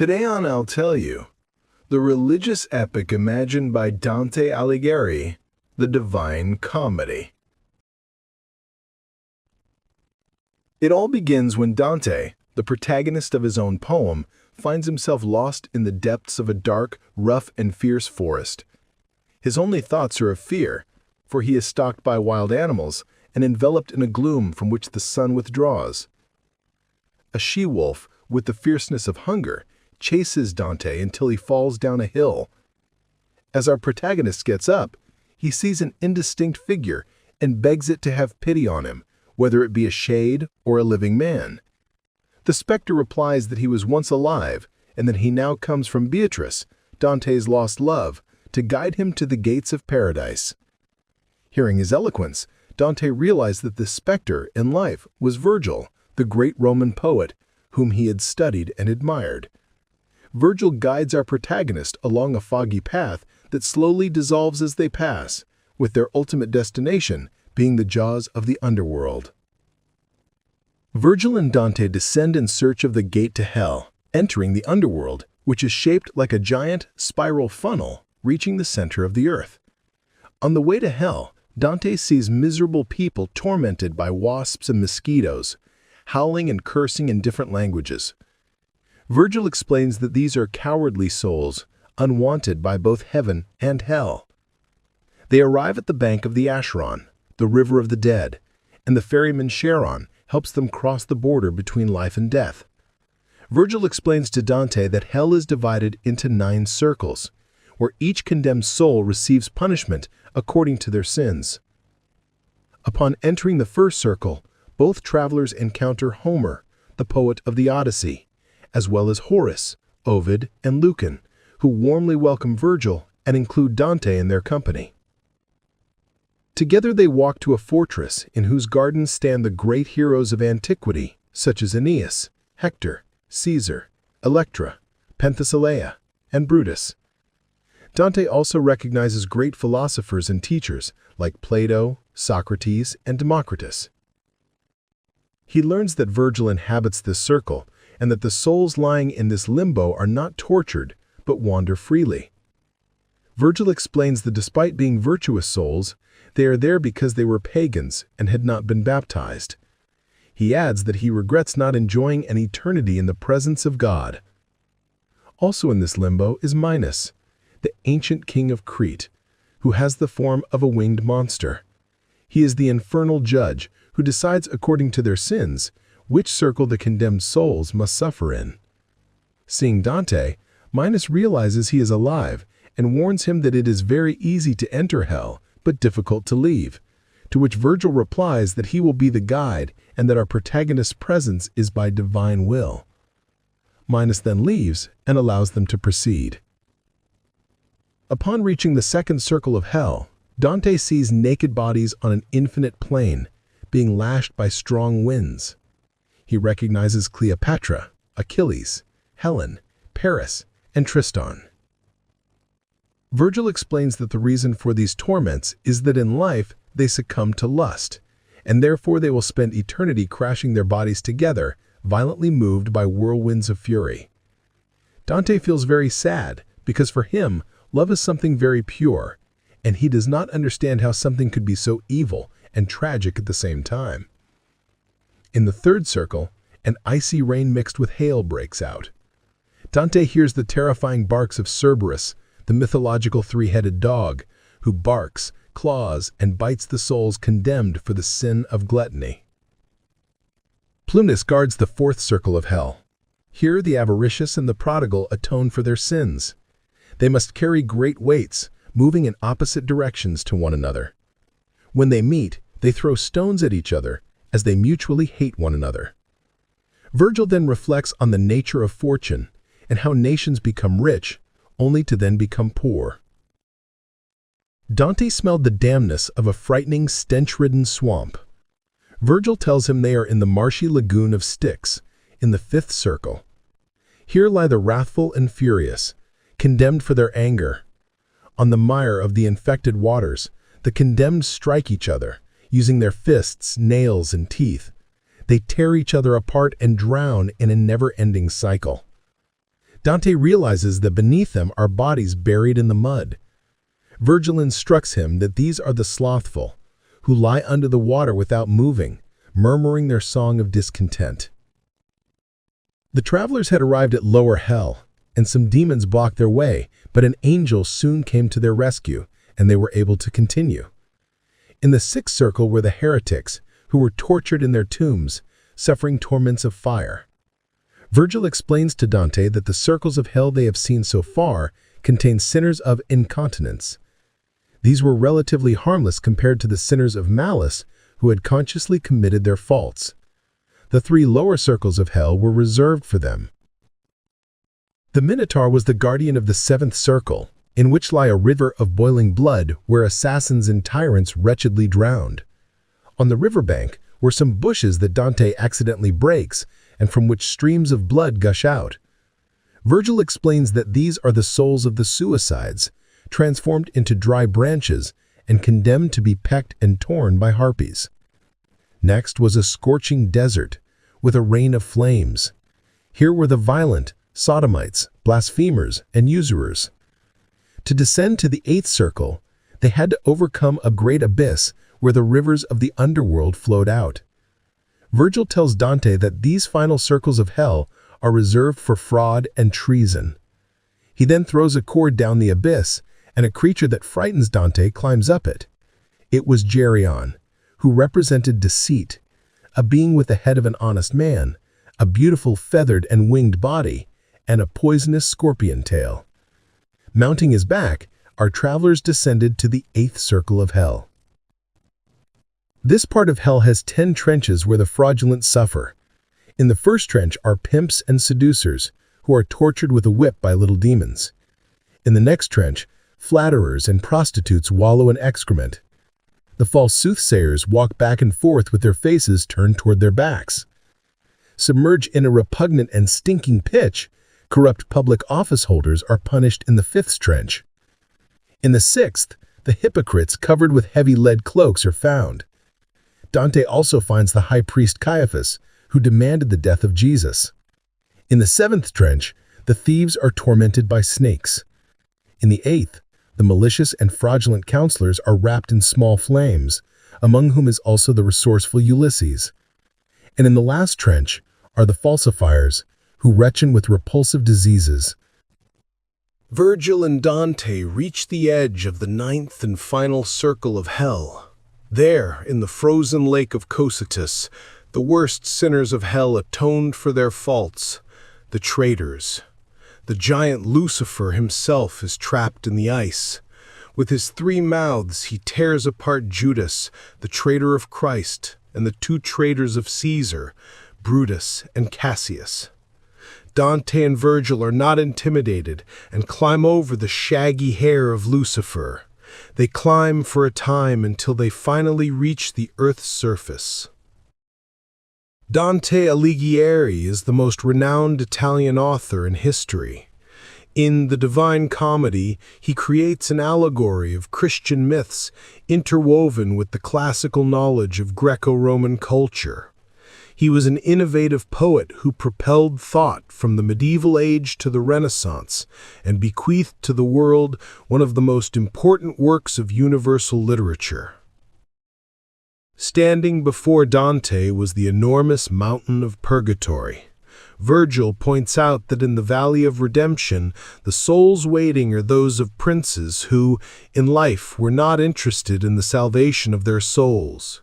Today on I'll Tell You, the religious epic imagined by Dante Alighieri, the Divine Comedy. It all begins when Dante, the protagonist of his own poem, finds himself lost in the depths of a dark, rough, and fierce forest. His only thoughts are of fear, for he is stalked by wild animals and enveloped in a gloom from which the sun withdraws. A she-wolf, with the fierceness of hunger, chases Dante until he falls down a hill. As our protagonist gets up, he sees an indistinct figure and begs it to have pity on him, whether it be a shade or a living man. The specter replies that he was once alive and that he now comes from Beatrice, Dante's lost love, to guide him to the gates of paradise. Hearing his eloquence, Dante realized that this specter in life was Virgil, the great Roman poet, whom he had studied and admired. Virgil guides our protagonist along a foggy path that slowly dissolves as they pass, with their ultimate destination being the jaws of the underworld. Virgil and Dante descend in search of the gate to hell, entering the underworld, which is shaped like a giant spiral funnel reaching the center of the earth. On the way to hell, Dante sees miserable people tormented by wasps and mosquitoes, howling and cursing in different languages. Virgil explains that these are cowardly souls, unwanted by both heaven and hell. They arrive at the bank of the Acheron, the river of the dead, and the ferryman Charon helps them cross the border between life and death. Virgil explains to Dante that hell is divided into 9 circles, where each condemned soul receives punishment according to their sins. Upon entering the first circle, both travelers encounter Homer, the poet of the Odyssey, as well as Horace, Ovid, and Lucan, who warmly welcome Virgil and include Dante in their company. Together they walk to a fortress in whose gardens stand the great heroes of antiquity, such as Aeneas, Hector, Caesar, Electra, Penthesilea, and Brutus. Dante also recognizes great philosophers and teachers like Plato, Socrates, and Democritus. He learns that Virgil inhabits this circle and that the souls lying in this limbo are not tortured, but wander freely. Virgil explains that despite being virtuous souls, they are there because they were pagans and had not been baptized. He adds that he regrets not enjoying an eternity in the presence of God. Also in this limbo is Minos, the ancient king of Crete, who has the form of a winged monster. He is the infernal judge who decides according to their sins which circle the condemned souls must suffer in. Seeing Dante, Minos realizes he is alive and warns him that it is very easy to enter hell, but difficult to leave, to which Virgil replies that he will be the guide and that our protagonist's presence is by divine will. Minos then leaves and allows them to proceed. Upon reaching the second circle of hell, Dante sees naked bodies on an infinite plain, being lashed by strong winds. He recognizes Cleopatra, Achilles, Helen, Paris, and Tristan. Virgil explains that the reason for these torments is that in life they succumb to lust, and therefore they will spend eternity crashing their bodies together, violently moved by whirlwinds of fury. Dante feels very sad because for him, love is something very pure, and he does not understand how something could be so evil and tragic at the same time. In the third circle, an icy rain mixed with hail breaks out. Dante hears the terrifying barks of Cerberus, the mythological 3-headed dog, who barks, claws, and bites the souls condemned for the sin of gluttony. Plutus guards the fourth circle of hell. Here the avaricious and the prodigal atone for their sins. They must carry great weights, moving in opposite directions to one another. When they meet, they throw stones at each other, as they mutually hate one another. Virgil then reflects on the nature of fortune and how nations become rich, only to then become poor. Dante smelled the dampness of a frightening, stench-ridden swamp. Virgil tells him they are in the marshy lagoon of Styx, in the 5th circle. Here lie the wrathful and furious, condemned for their anger. On the mire of the infected waters, the condemned strike each other, using their fists, nails, and teeth. They tear each other apart and drown in a never-ending cycle. Dante realizes that beneath them are bodies buried in the mud. Virgil instructs him that these are the slothful, who lie under the water without moving, murmuring their song of discontent. The travelers had arrived at lower hell, and some demons blocked their way, but an angel soon came to their rescue, and they were able to continue. In the sixth circle were the heretics, who were tortured in their tombs, suffering torments of fire. Virgil explains to Dante that the circles of hell they have seen so far contain sinners of incontinence. These were relatively harmless compared to the sinners of malice who had consciously committed their faults. The three lower circles of hell were reserved for them. The Minotaur was the guardian of the seventh circle, in which lie a river of boiling blood where assassins and tyrants wretchedly drowned. On the riverbank were some bushes that Dante accidentally breaks and from which streams of blood gush out. Virgil explains that these are the souls of the suicides, transformed into dry branches and condemned to be pecked and torn by harpies. Next was a scorching desert with a rain of flames. Here were the violent, sodomites, blasphemers, and usurers. To descend to the eighth circle, they had to overcome a great abyss where the rivers of the underworld flowed out. Virgil tells Dante that these final circles of hell are reserved for fraud and treason. He then throws a cord down the abyss, and a creature that frightens Dante climbs up it. It was Geryon, who represented deceit, a being with the head of an honest man, a beautiful feathered and winged body, and a poisonous scorpion tail. Mounting his back, our travelers descended to the eighth circle of hell. This part of hell has 10 trenches where the fraudulent suffer. In the first trench are pimps and seducers, who are tortured with a whip by little demons. In the next trench, flatterers and prostitutes wallow in excrement. The false soothsayers walk back and forth with their faces turned toward their backs. Submerged in a repugnant and stinking pitch, corrupt public office holders are punished in the fifth trench. In the sixth, the hypocrites covered with heavy lead cloaks are found. Dante also finds the high priest Caiaphas, who demanded the death of Jesus. In the seventh trench, the thieves are tormented by snakes. In the eighth, the malicious and fraudulent counselors are wrapped in small flames, among whom is also the resourceful Ulysses. And in the last trench are the falsifiers, who retchen with repulsive diseases. Virgil and Dante reach the edge of the ninth and final circle of hell. There, in the frozen lake of Cocytus, the worst sinners of hell atoned for their faults, the traitors. The giant Lucifer himself is trapped in the ice. With his 3 mouths he tears apart Judas, the traitor of Christ, and the 2 traitors of Caesar, Brutus and Cassius. Dante and Virgil are not intimidated and climb over the shaggy hair of Lucifer. They climb for a time until they finally reach the earth's surface. Dante Alighieri is the most renowned Italian author in history. In The Divine Comedy, he creates an allegory of Christian myths interwoven with the classical knowledge of Greco-Roman culture. He was an innovative poet who propelled thought from the medieval age to the Renaissance and bequeathed to the world one of the most important works of universal literature. Standing before Dante was the enormous mountain of Purgatory. Virgil points out that in the Valley of Redemption, the souls waiting are those of princes who, in life, were not interested in the salvation of their souls.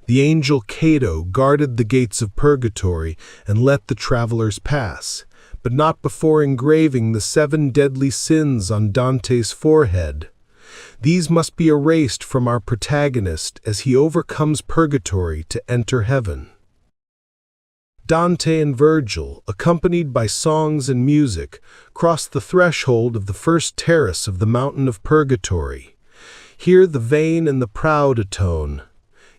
The angel Cato guarded the gates of Purgatory and let the travelers pass, but not before engraving the 7 deadly sins on Dante's forehead. These must be erased from our protagonist as he overcomes Purgatory to enter heaven. Dante and Virgil, accompanied by songs and music, cross the threshold of the first terrace of the mountain of Purgatory. Here the vain and the proud atone.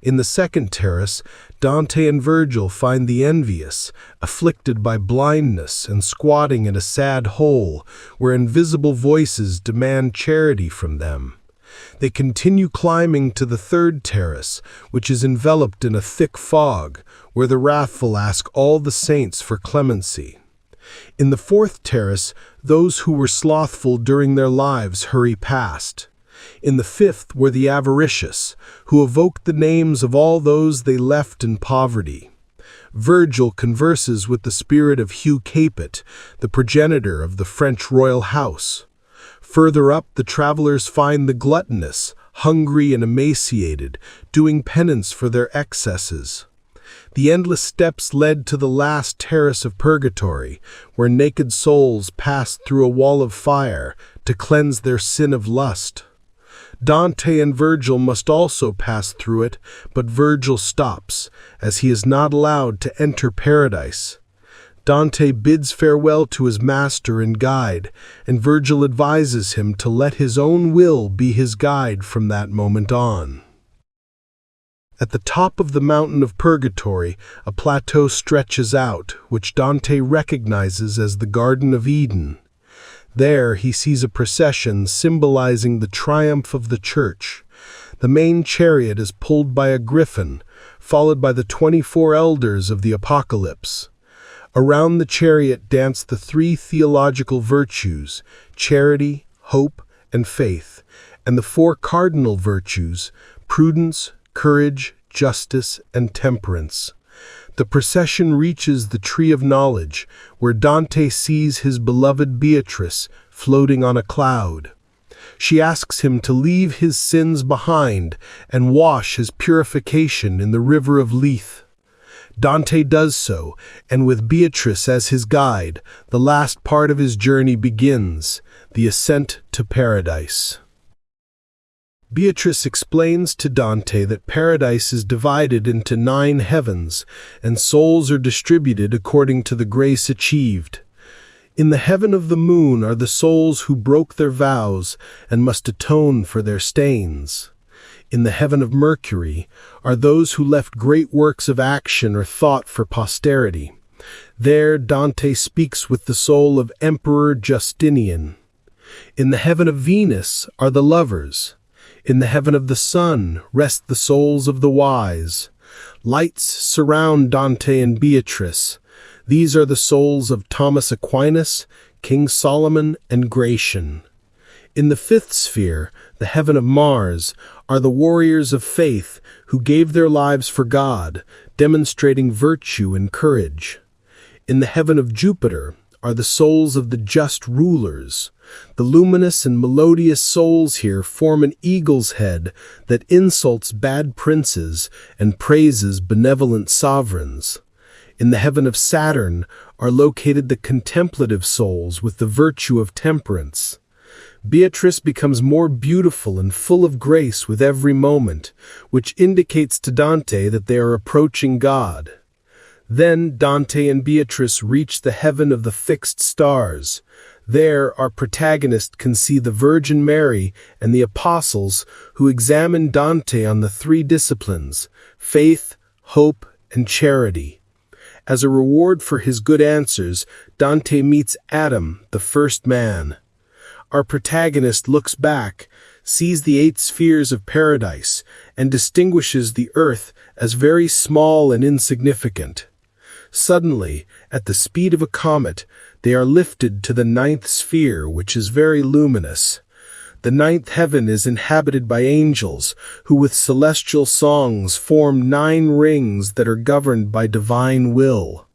In the second terrace, Dante and Virgil find the envious, afflicted by blindness and squatting in a sad hole where invisible voices demand charity from them. They continue climbing to the third terrace, which is enveloped in a thick fog, where the wrathful ask all the saints for clemency. In the fourth terrace, those who were slothful during their lives hurry past. In the fifth were the avaricious, who evoked the names of all those they left in poverty. Virgil converses with the spirit of Hugh Capet, the progenitor of the French royal house. Further up, the travelers find the gluttonous, hungry and emaciated, doing penance for their excesses. The endless steps led to the last terrace of Purgatory, where naked souls passed through a wall of fire to cleanse their sin of lust. Dante and Virgil must also pass through it, but Virgil stops, as he is not allowed to enter paradise. Dante bids farewell to his master and guide, and Virgil advises him to let his own will be his guide from that moment on. At the top of the mountain of Purgatory, a plateau stretches out, which Dante recognizes as the Garden of Eden. There he sees a procession symbolizing the triumph of the Church. The main chariot is pulled by a griffin, followed by the 24 elders of the Apocalypse. Around the chariot dance the three theological virtues, charity, hope, and faith, and the four cardinal virtues, prudence, courage, justice, and temperance. The procession reaches the Tree of Knowledge, where Dante sees his beloved Beatrice floating on a cloud. She asks him to leave his sins behind and wash his purification in the river of Lethe. Dante does so, and with Beatrice as his guide, the last part of his journey begins, the ascent to paradise. Beatrice explains to Dante that paradise is divided into 9 heavens, and souls are distributed according to the grace achieved. In the heaven of the moon are the souls who broke their vows and must atone for their stains. In the heaven of Mercury are those who left great works of action or thought for posterity. There Dante speaks with the soul of Emperor Justinian. In the heaven of Venus are the lovers. In the heaven of the sun rest the souls of the wise. Lights surround Dante and Beatrice. These are the souls of Thomas Aquinas, King Solomon, and Gratian. In the fifth sphere, the heaven of Mars, are the warriors of faith who gave their lives for God, demonstrating virtue and courage. In the heaven of Jupiter are the souls of the just rulers. The luminous and melodious souls here form an eagle's head that insults bad princes and praises benevolent sovereigns. In the heaven of Saturn are located the contemplative souls with the virtue of temperance. Beatrice becomes more beautiful and full of grace with every moment, which indicates to Dante that they are approaching God. Then Dante and Beatrice reach the heaven of the fixed stars. There our protagonist can see the Virgin Mary and the apostles who examine Dante on the 3 disciplines, faith, hope, and charity. As a reward for his good answers, Dante meets Adam, the first man. Our protagonist looks back, sees the 8 spheres of paradise, and distinguishes the earth as very small and insignificant. Suddenly, at the speed of a comet, they are lifted to the 9th sphere, which is very luminous. The 9th heaven is inhabited by angels, who with celestial songs form 9 rings that are governed by divine will.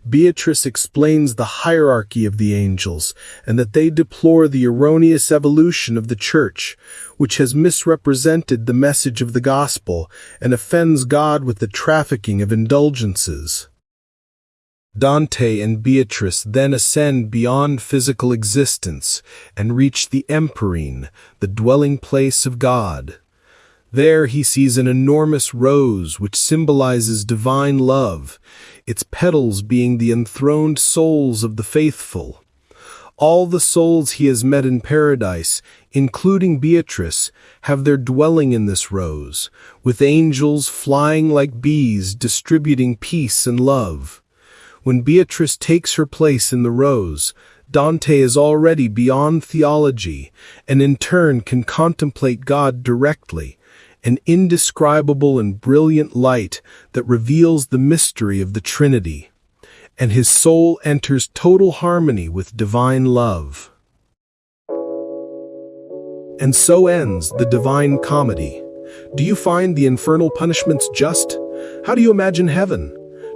Beatrice explains the hierarchy of the angels, and that they deplore the erroneous evolution of the Church, which has misrepresented the message of the gospel and offends God with the trafficking of indulgences. Dante and Beatrice then ascend beyond physical existence and reach the Empyrean, the dwelling place of God. There he sees an enormous rose which symbolizes divine love, its petals being the enthroned souls of the faithful. All the souls he has met in paradise, including Beatrice, have their dwelling in this rose, with angels flying like bees distributing peace and love. When Beatrice takes her place in the rose, Dante is already beyond theology, and in turn can contemplate God directly, an indescribable and brilliant light that reveals the mystery of the Trinity. and his soul enters total harmony with divine love. And so ends the Divine Comedy. Do you find the infernal punishments just? How do you imagine heaven?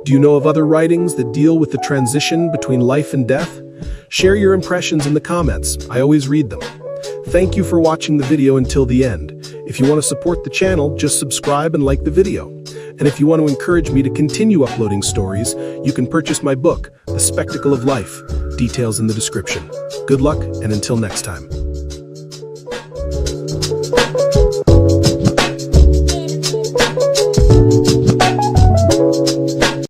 Do you know of other writings that deal with the transition between life and death? Share your impressions in the comments. I always read them. Thank you for watching the video until the end. If you want to support the channel, just subscribe and like the video. And if you want to encourage me to continue uploading stories, you can purchase my book, The Spectacle of Life. Details in the description. Good luck, and until next time.